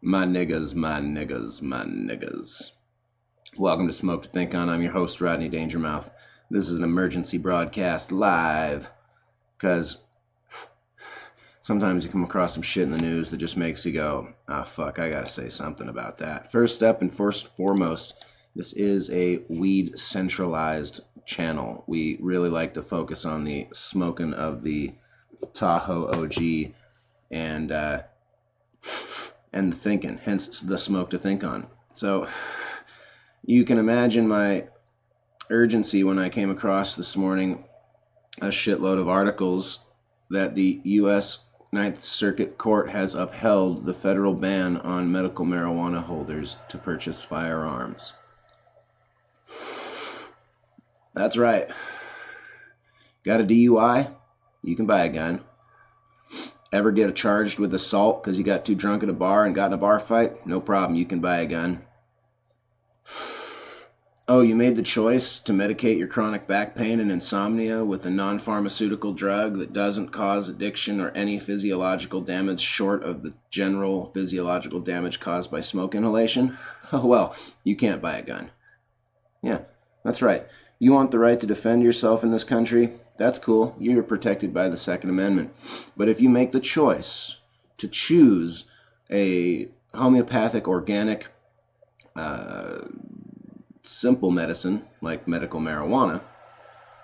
My niggas, my niggas, my niggas. Welcome to Smoke to Think On. I'm your host, Rodney Dangermouth. This is an emergency broadcast live because sometimes you come across some shit in the news that just makes you go, ah, fuck, I gotta say something about that. First up and foremost, this is a weed centralized channel. We really like to focus on the smoking of the Tahoe OG and the thinking, hence the smoke to think on. So you can imagine my urgency when I came across this morning a shitload of articles that the U.S. Ninth Circuit Court has upheld the federal ban on medical marijuana holders to purchase firearms. That's right. Got a DUI? You can buy a gun. Ever get charged with assault because you got too drunk at a bar and got in a bar fight? No problem, you can buy a gun. Oh, you made the choice to medicate your chronic back pain and insomnia with a non-pharmaceutical drug that doesn't cause addiction or any physiological damage short of the general physiological damage caused by smoke inhalation? Oh, well, you can't buy a gun. Yeah, that's right. You want the right to defend yourself in this country? That's cool. You're protected by the Second Amendment. But if you make the choice to choose a homeopathic, organic, simple medicine like medical marijuana,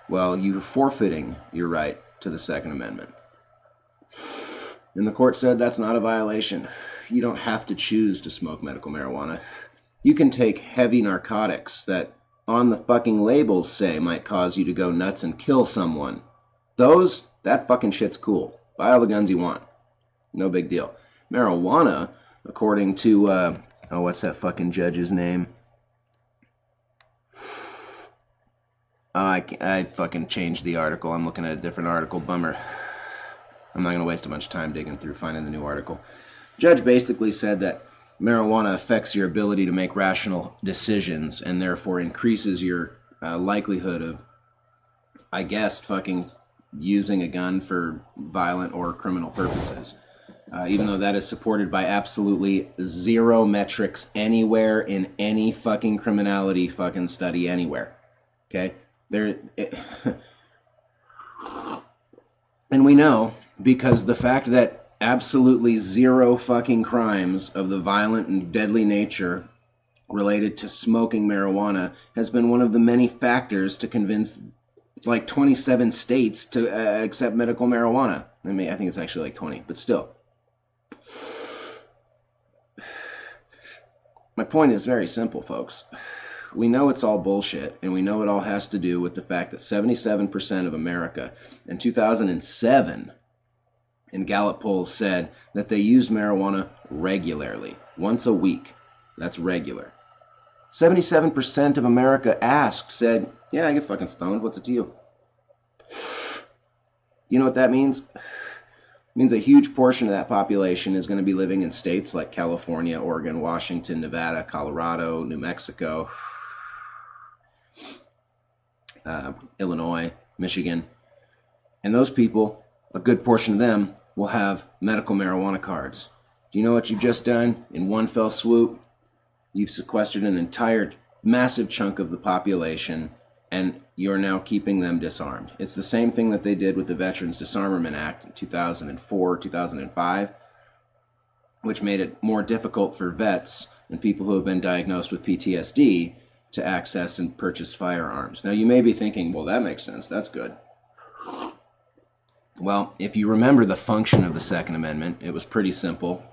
well, you're forfeiting your right to the Second Amendment. And the court said that's not a violation. You don't have to choose to smoke medical marijuana. You can take heavy narcotics that on the fucking labels say might cause you to go nuts and kill someone. That fucking shit's cool. Buy all the guns you want. No big deal. Marijuana, according to, what's that fucking judge's name? I fucking changed the article. I'm looking at a different article. Bummer. I'm not going to waste a bunch of time digging through finding the new article. Judge basically said that marijuana affects your ability to make rational decisions and therefore increases your likelihood of, I guess, fucking using a gun for violent or criminal purposes. Even though that is supported by absolutely zero metrics anywhere in any fucking criminality fucking study anywhere. Okay? And we know because the fact that absolutely zero fucking crimes of the violent and deadly nature related to smoking marijuana has been one of the many factors to convince like 27 states to accept medical marijuana. I think it's actually like 20, but still. My point is very simple, folks. We know it's all bullshit, and we know it all has to do with the fact that 77% of America in 2007 in Gallup polls said that they used marijuana regularly, once a week. That's regular. 77% of America said, yeah, I get fucking stoned. What's it to you? You know what that means? It means a huge portion of that population is going to be living in states like California, Oregon, Washington, Nevada, Colorado, New Mexico, Illinois, Michigan. And those people, a good portion of them, will have medical marijuana cards. Do you know what you've just done in one fell swoop? You've sequestered an entire massive chunk of the population, and you're now keeping them disarmed. It's the same thing that they did with the Veterans Disarmament Act in 2004, 2005, which made it more difficult for vets and people who have been diagnosed with PTSD to access and purchase firearms. Now, you may be thinking, well, that makes sense. That's good. Well, if you remember the function of the Second Amendment, it was pretty simple: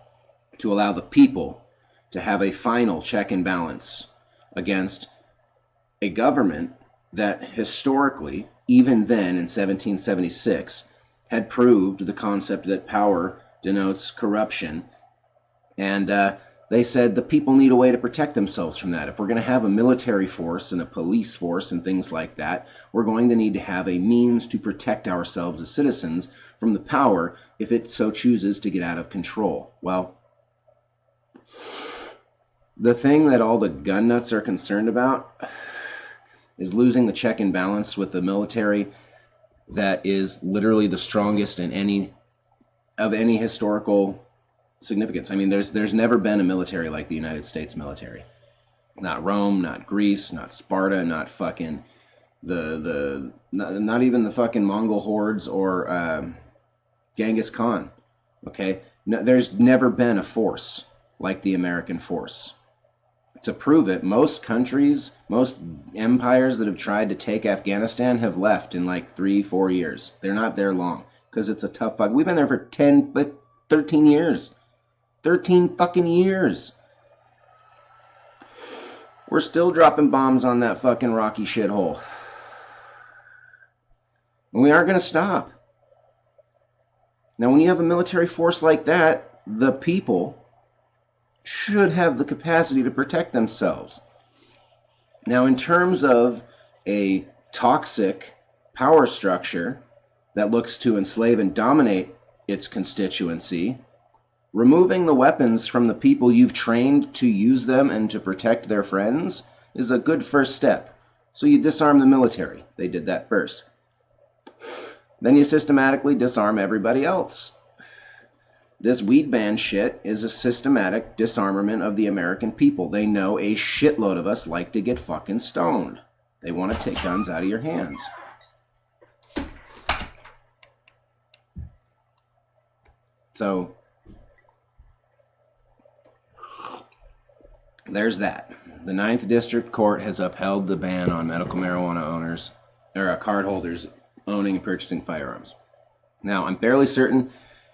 to allow the people to have a final check and balance against a government that historically, even then in 1776, had proved the concept that power denotes corruption. And they said the people need a way to protect themselves from that. If we're going to have a military force and a police force and things like that, we're going to need to have a means to protect ourselves as citizens from the power if it so chooses to get out of control. Well, the thing that all the gun nuts are concerned about is losing the check and balance with the military that is literally the strongest in any historical significance. I mean, there's never been a military like the United States military. Not Rome, not Greece, not Sparta, not fucking not even the fucking Mongol hordes or Genghis Khan. Okay, no, there's never been a force like the American force. To prove it, most countries, most empires that have tried to take Afghanistan have left in like 3-4 years. They're not there long because it's a tough fuck. We've been there for 13 years. 13 fucking years. We're still dropping bombs on that fucking rocky shithole. And we aren't going to stop. Now, when you have a military force like that, the people should have the capacity to protect themselves. Now, in terms of a toxic power structure that looks to enslave and dominate its constituency, removing the weapons from the people you've trained to use them and to protect their friends is a good first step. So you disarm the military. They did that first. Then you systematically disarm everybody else. This weed ban shit is a systematic disarmament of the American people. They know a shitload of us like to get fucking stoned. They want to take guns out of your hands. So there's that. The 9th District Court has upheld the ban on medical marijuana owners, or card holders, owning and purchasing firearms. Now, I'm fairly certain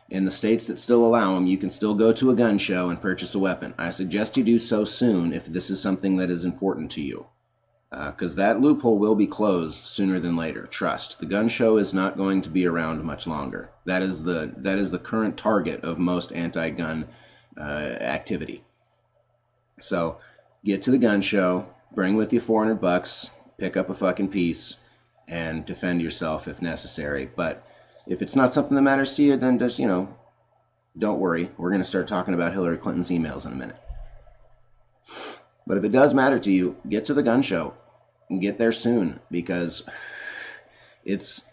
in the states that still allow them, you can still go to a gun show and purchase a weapon. I suggest you do so soon if this is something that is important to you. Because that loophole will be closed sooner than later. Trust. The gun show is not going to be around much longer. That is the current target of most anti-gun activity. So, get to the gun show, bring with you $400, pick up a fucking piece, and defend yourself if necessary. But if it's not something that matters to you, then just, don't worry. We're going to start talking about Hillary Clinton's emails in a minute. But if it does matter to you, get to the gun show and get there soon, because it's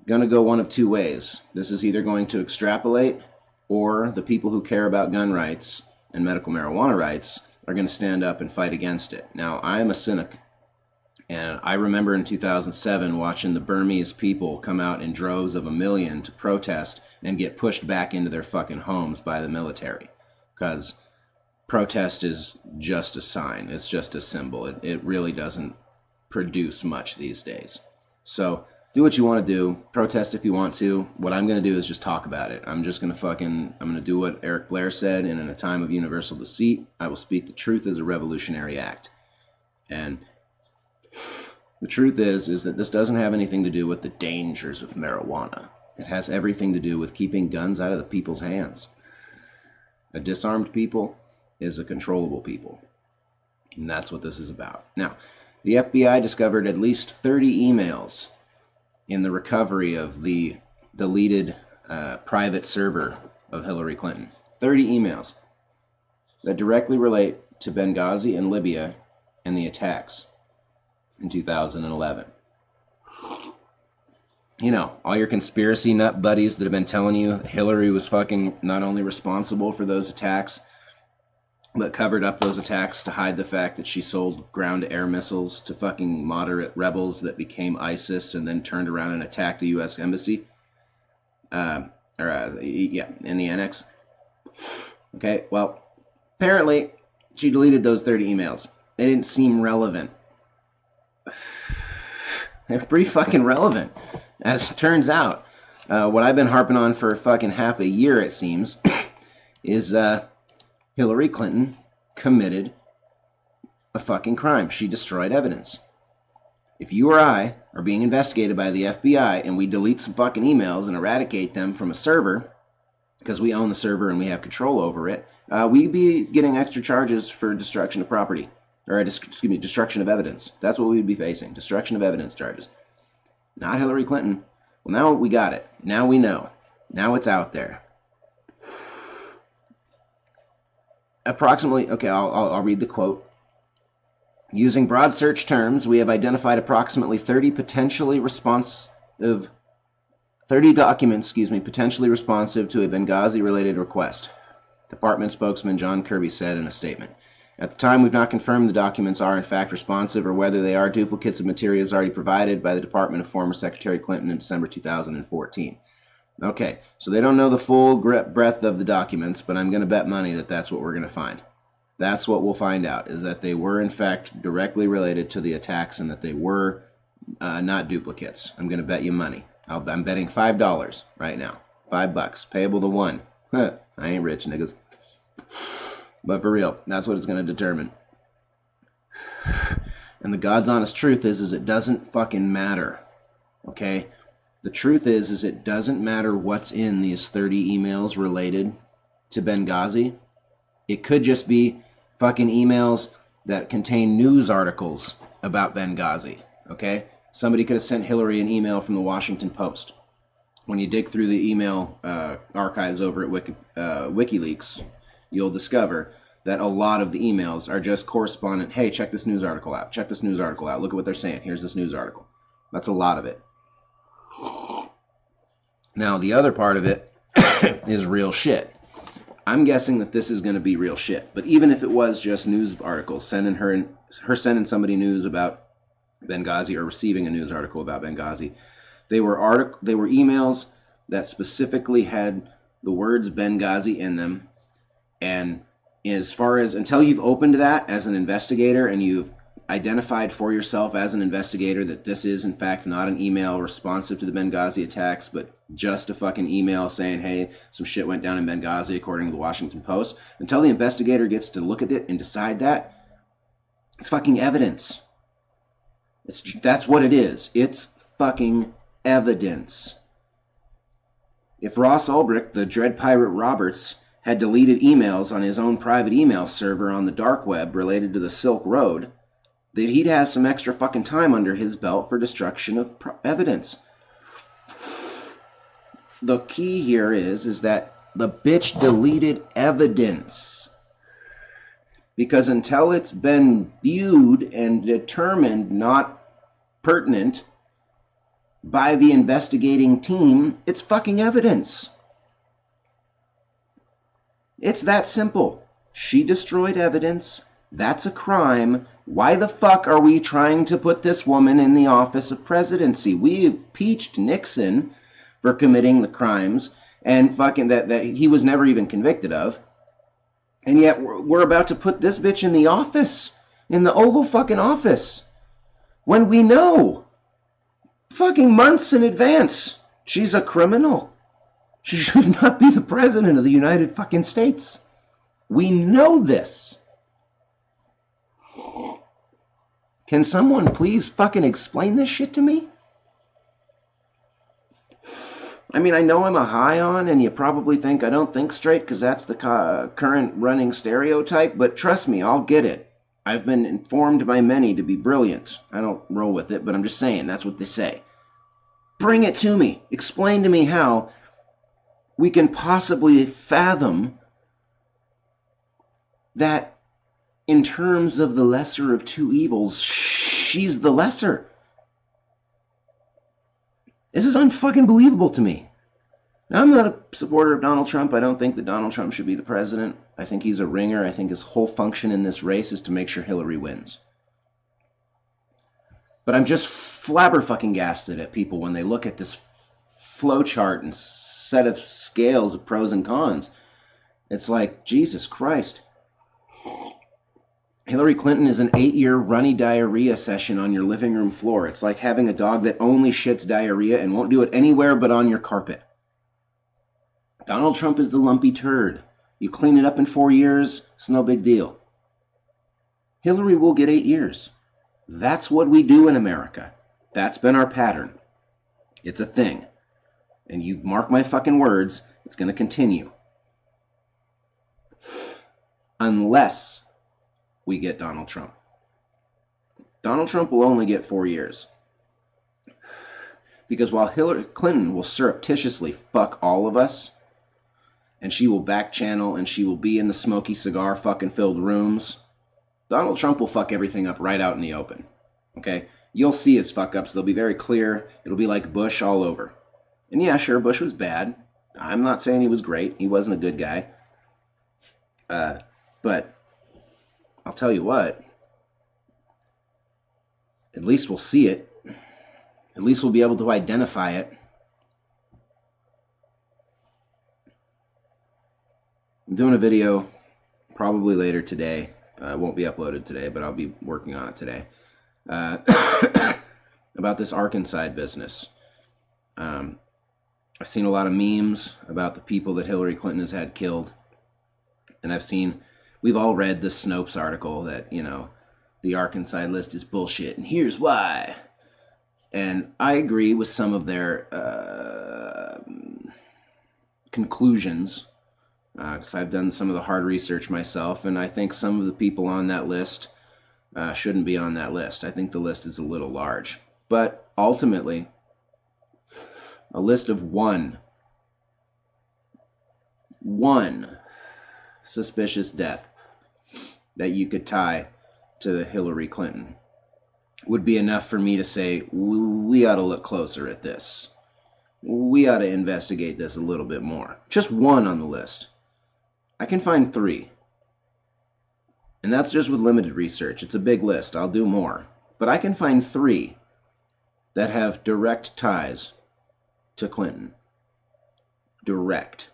going to go one of two ways. This is either going to extrapolate, or the people who care about gun rights and medical marijuana rights are going to stand up and fight against it. Now, I am a cynic. And I remember in 2007 watching the Burmese people come out in droves of 1 million to protest and get pushed back into their fucking homes by the military. Because protest is just a sign. It's just a symbol. It really doesn't produce much these days. So do what you want to do. Protest if you want to. What I'm going to do is just talk about it. I'm going to do what Eric Blair said, and in a time of universal deceit, I will speak the truth as a revolutionary act. And the truth is that this doesn't have anything to do with the dangers of marijuana. It has everything to do with keeping guns out of the people's hands. A disarmed people is a controllable people. And that's what this is about. Now, the FBI discovered at least 30 emails in the recovery of the deleted private server of Hillary Clinton. 30 emails that directly relate to Benghazi and Libya and the attacks in 2011. All your conspiracy nut buddies that have been telling you Hillary was fucking not only responsible for those attacks, but covered up those attacks to hide the fact that she sold ground-to-air missiles to fucking moderate rebels that became ISIS and then turned around and attacked the U.S. Embassy. In the annex. Okay, well, apparently she deleted those 30 emails. They didn't seem relevant. They're pretty fucking relevant. As it turns out, what I've been harping on for fucking half a year, it seems, is Hillary Clinton committed a fucking crime. She destroyed evidence. If you or I are being investigated by the FBI and we delete some fucking emails and eradicate them from a server, because we own the server and we have control over it, we'd be getting extra charges for destruction of property. Or, destruction of evidence. That's what we'd be facing. Destruction of evidence charges. Not Hillary Clinton. Well, now we got it. Now we know. Now it's out there. Approximately, okay, I'll read the quote. Using broad search terms, we have identified approximately 30 potentially responsive, 30 documents, potentially responsive to a Benghazi-related request. Department spokesman John Kirby said in a statement. At the time, we've not confirmed the documents are in fact responsive or whether they are duplicates of materials already provided by the Department of former Secretary Clinton in December 2014. Okay, so they don't know the full breadth of the documents, but I'm going to bet money that that's what we're going to find. That's what we'll find out, is that they were in fact directly related to the attacks and that they were not duplicates. I'm going to bet you money. I'm betting $5 right now. $5, payable to one. I ain't rich, niggas. But for real, that's what it's going to determine. And the God's honest truth is it doesn't fucking matter. Okay? The truth is it doesn't matter what's in these 30 emails related to Benghazi. It could just be fucking emails that contain news articles about Benghazi. Okay? Somebody could have sent Hillary an email from the Washington Post. When you dig through the email archives over at WikiLeaks, you'll discover that a lot of the emails are just correspondent. Hey, check this news article out. Check this news article out. Look at what they're saying. Here's this news article. That's a lot of it. Now, the other part of it is real shit. I'm guessing that this is going to be real shit. But even if it was just news articles, sending sending somebody news about Benghazi or receiving a news article about Benghazi, they were emails that specifically had the words Benghazi in them. And as far as, until you've opened that as an investigator and you've identified for yourself as an investigator that this is in fact not an email responsive to the Benghazi attacks, but just a fucking email saying, hey, some shit went down in Benghazi according to the Washington Post, until the investigator gets to look at it and decide that, it's fucking evidence. That's what it is. It's fucking evidence. If Ross Ulbricht, the Dread Pirate Roberts, had deleted emails on his own private email server on the dark web related to the Silk Road, that he'd have some extra fucking time under his belt for destruction of evidence. The key here is that the bitch deleted evidence. Because until it's been viewed and determined not pertinent by the investigating team, it's fucking evidence. It's that simple. She destroyed evidence. That's a crime. Why the fuck are we trying to put this woman in the office of presidency? We impeached Nixon for committing the crimes and fucking that he was never even convicted of. And yet we're about to put this bitch in the office, in the Oval fucking office, when we know fucking months in advance she's a criminal. She should not be the president of the United fucking States. We know this. Can someone please fucking explain this shit to me? I mean, I know I'm a high on, and you probably think I don't think straight because that's the current running stereotype, but trust me, I'll get it. I've been informed by many to be brilliant. I don't roll with it, but I'm just saying, that's what they say. Bring it to me. Explain to me how we can possibly fathom that in terms of the lesser of two evils, she's the lesser. This is unfucking believable to me. Now, I'm not a supporter of Donald Trump. I don't think that Donald Trump should be the president. I think he's a ringer. I think his whole function in this race is to make sure Hillary wins. But I'm just flabbergasted at people when they look at this flowchart and set of scales of pros and cons. It's like, Jesus Christ. Hillary Clinton is an 8-year runny diarrhea session on your living room floor. It's like having a dog that only shits diarrhea and won't do it anywhere but on your carpet. Donald Trump is the lumpy turd. You clean it up in 4 years, it's no big deal. Hillary will get 8 years. That's what we do in America. That's been our pattern. It's a thing. And you mark my fucking words, it's going to continue. Unless we get Donald Trump. Donald Trump will only get 4 years. Because while Hillary Clinton will surreptitiously fuck all of us, and she will back channel, and she will be in the smoky cigar fucking filled rooms, Donald Trump will fuck everything up right out in the open. Okay? You'll see his fuck ups. They'll be very clear. It'll be like Bush all over. And yeah, sure, Bush was bad. I'm not saying he was great. He wasn't a good guy. But I'll tell you what, at least we'll see it. At least we'll be able to identify it. I'm doing a video probably later today. It won't be uploaded today, but I'll be working on it today. About this Arkansas business. I've seen a lot of memes about the people that Hillary Clinton has had killed. And we've all read the Snopes article that, the Arkansas list is bullshit, and here's why. And I agree with some of their conclusions, because I've done some of the hard research myself, and I think some of the people on that list shouldn't be on that list. I think the list is a little large. But ultimately, a list of one suspicious death that you could tie to Hillary Clinton would be enough for me to say, we ought to look closer at this. We ought to investigate this a little bit more. Just one on the list. I can find 3. And that's just with limited research. It's a big list. I'll do more. But I can find 3 that have direct ties to Clinton. Direct.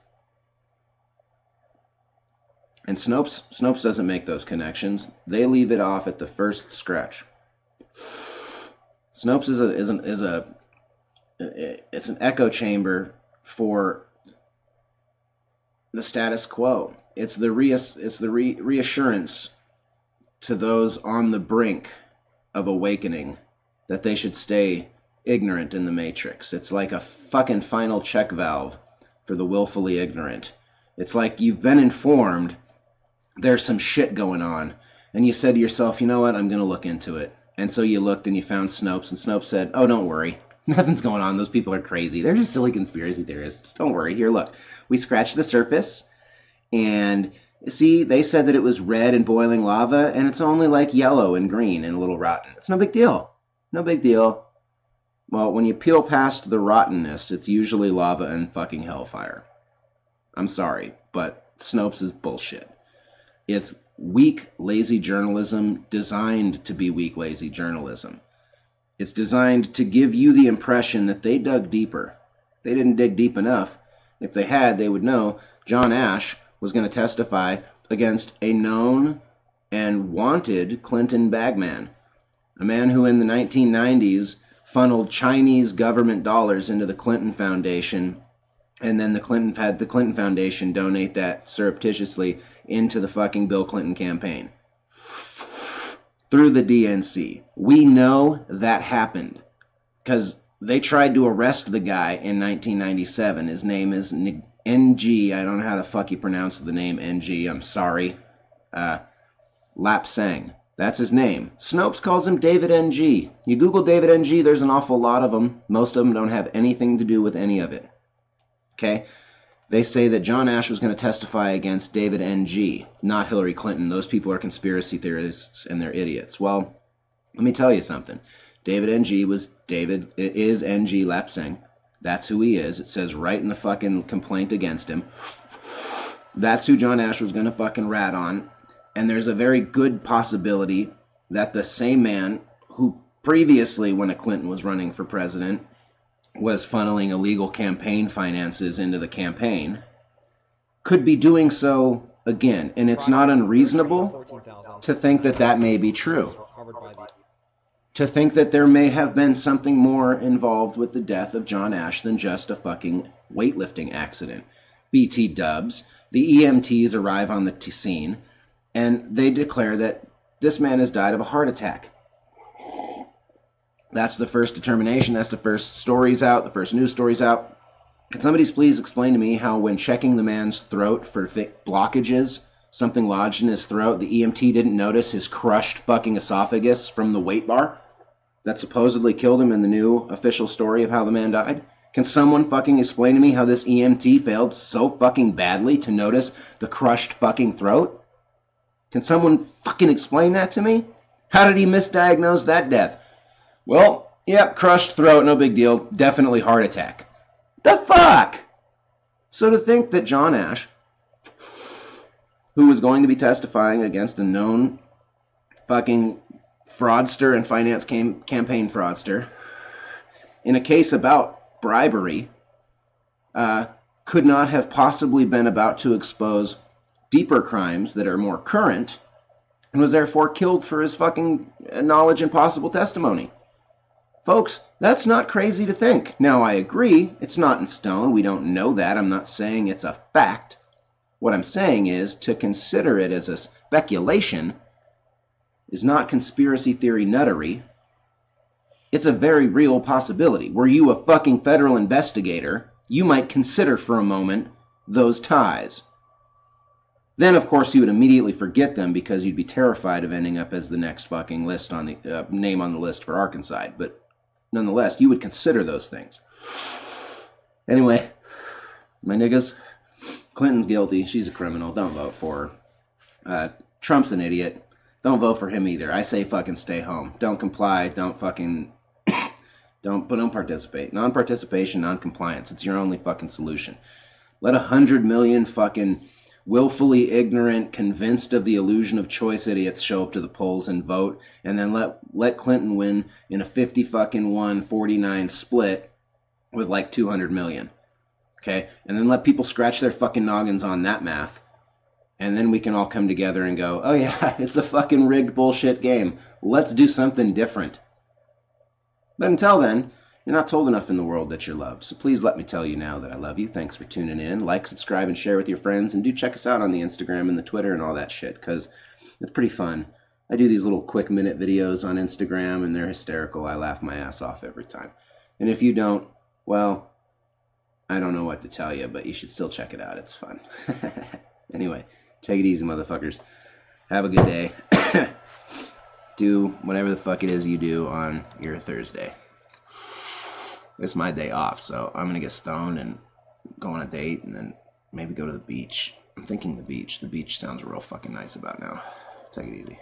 And Snopes doesn't make those connections. They leave it off at the first scratch. Snopes it's an echo chamber for the status quo. It's the reassurance to those on the brink of awakening that they should stay ignorant in the matrix. It's like a fucking final check valve for the willfully ignorant. It's like you've been informed there's some shit going on, and you said to yourself, you know what, I'm going to look into it. And so you looked and you found Snopes, and Snopes said, oh, don't worry. Nothing's going on. Those people are crazy. They're just silly conspiracy theorists. Don't worry. Here, look. We scratched the surface, and see, they said that it was red and boiling lava, and it's only like yellow and green and a little rotten. It's no big deal. No big deal. Well, when you peel past the rottenness, it's usually lava and fucking hellfire. I'm sorry, but Snopes is bullshit. It's weak, lazy journalism designed to be weak, lazy journalism. It's designed to give you the impression that they dug deeper. They didn't dig deep enough. If they had, they would know John Ash was going to testify against a known and wanted Clinton bagman, a man who in the 1990s funneled Chinese government dollars into the Clinton Foundation, and then the Clinton Foundation donate that surreptitiously into the fucking Bill Clinton campaign through the DNC. We know that happened because they tried to arrest the guy in 1997. His name is NG. I don't know how the fuck you pronounce the name NG. I'm sorry. Lapsang. That's his name. Snopes calls him David NG. You Google David NG, there's an awful lot of them. Most of them don't have anything to do with any of it. Okay? They say that John Ash was going to testify against David NG, not Hillary Clinton. Those people are conspiracy theorists and they're idiots. Well, let me tell you something. David NG is NG Lapsang. That's who he is. It says right in the fucking complaint against him. That's who John Ash was going to fucking rat on. And there's a very good possibility that the same man who previously, when Clinton was running for president, was funneling illegal campaign finances into the campaign, could be doing so again. And it's not unreasonable to think that that may be true. To think that there may have been something more involved with the death of John Ash than just a fucking weightlifting accident. BT dubs, the EMTs arrive on the scene, and they declare that this man has died of a heart attack. That's the first determination. That's the first stories out, the first news stories out. Can somebody please explain to me how when checking the man's throat for thick blockages, something lodged in his throat, the EMT didn't notice his crushed fucking esophagus from the weight bar that supposedly killed him in the new official story of how the man died? Can someone fucking explain to me how this EMT failed so fucking badly to notice the crushed fucking throat? Can someone fucking explain that to me? How did he misdiagnose that death? Well, yep, crushed throat, no big deal. Definitely heart attack. The fuck? So to think that John Ash who was going to be testifying against a known fucking fraudster and finance campaign fraudster in a case about bribery, could not have possibly been about to expose deeper crimes that are more current, and was therefore killed for his fucking knowledge and possible testimony. Folks, that's not crazy to think. Now, I agree, it's not in stone. We don't know that. I'm not saying it's a fact. What I'm saying is, to consider it as a speculation is not conspiracy theory nuttery. It's a very real possibility. Were you a fucking federal investigator, you might consider for a moment those ties. Then, of course, you would immediately forget them because you'd be terrified of ending up as the next fucking list on the name on the list for Arkansas. But nonetheless, you would consider those things. Anyway, my niggas, Clinton's guilty. She's a criminal. Don't vote for her. Trump's an idiot. Don't vote for him either. I say fucking stay home. Don't comply. Don't fucking... don't participate. Non-participation, non-compliance. It's your only fucking solution. Let 100 million fucking willfully ignorant, convinced of the illusion of choice idiots show up to the polls and vote, and then let Clinton win in a 50-49 split with like 200 million. Okay? And then let people scratch their fucking noggins on that math. And then we can all come together and go, oh yeah, it's a fucking rigged bullshit game. Let's do something different. But until then, you're not told enough in the world that you're loved. So please let me tell you now that I love you. Thanks for tuning in. Like, subscribe, and share with your friends. And do check us out on the Instagram and the Twitter and all that shit, because it's pretty fun. I do these little quick minute videos on Instagram, and they're hysterical. I laugh my ass off every time. And if you don't, well, I don't know what to tell you, but you should still check it out. It's fun. Anyway, take it easy, motherfuckers. Have a good day. Do whatever the fuck it is you do on your Thursday. It's my day off, so I'm going to get stoned and go on a date and then maybe go to the beach. I'm thinking the beach. The beach sounds real fucking nice about now. Take it easy.